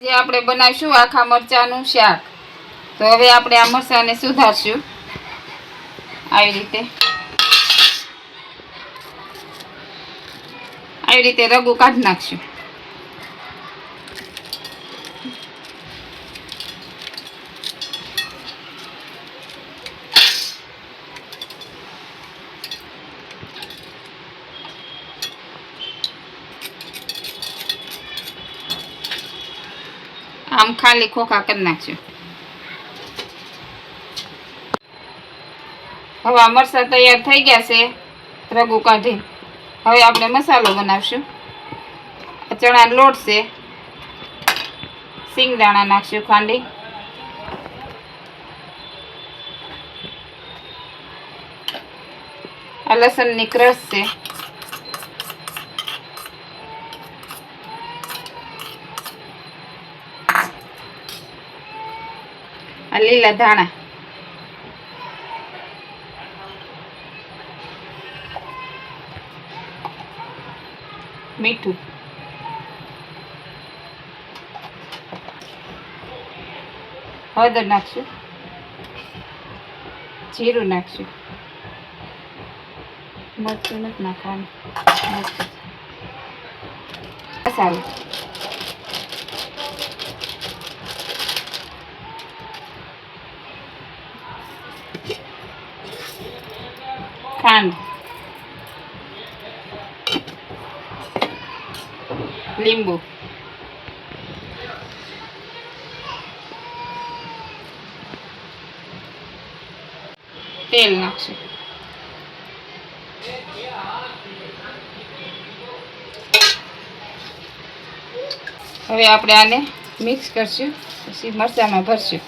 જે આપણે બનાવીશું આખા મરચાંનું શાક। તો હવે આપણે આ મરચાંને સુધારશું આવી રીતે રગું કાઢી નાખશું। આમ ખાલી ખોખા કરી નાખશું। હવે આ મરચાં તૈયાર થઈ ગયા છે રગું કાઢી। હવે આપણે મસાલો બનાવશું। ચણાનો લોટ છે, સિંગદાણા નાખશું ખાંડી, આ લસણની ક્રશ છે, આ લીલા ધાણા, મીઠું, હળદર નાખશું, જીરું નાખશું, મરચું નથી નાખવાનું, મસાલો, ખાંડ, લીંબુ, તેલ નાખશું। હવે આપણે આને મિક્સ કરશું, પછી મરચાંમાં ભરશું।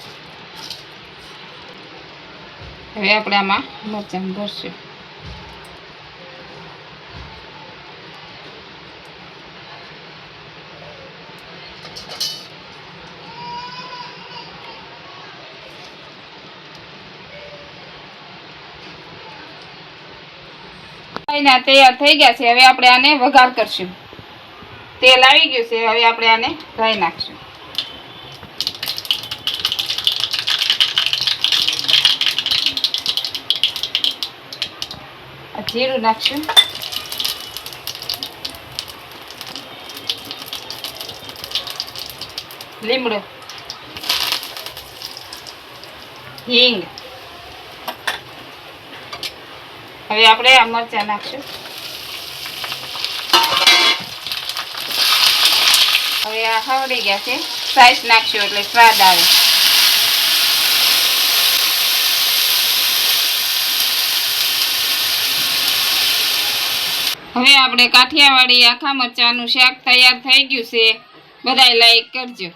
હવે આપણે આમાં મરચાં ભરશું। તૈયાર થઈ ગયા છે। હવે આપણે આને વઘાર કરશું। તેલ આવી ગયું છે, હવે આપણે આને રાઈ નાખશું। આ જીરું નાખશું, લીમડો, હિંગ, હવે આપણે આ મરચાં નાખશું। હવે આ હવડી ગયા છે, સાઈઝ નાખશું એટલે સ્વાદ આવે। હવે આપણે કાઠિયાવાડી આખા મરચાંનું શાક તૈયાર થઈ ગયું છે। બધાય લાઈક કરજો।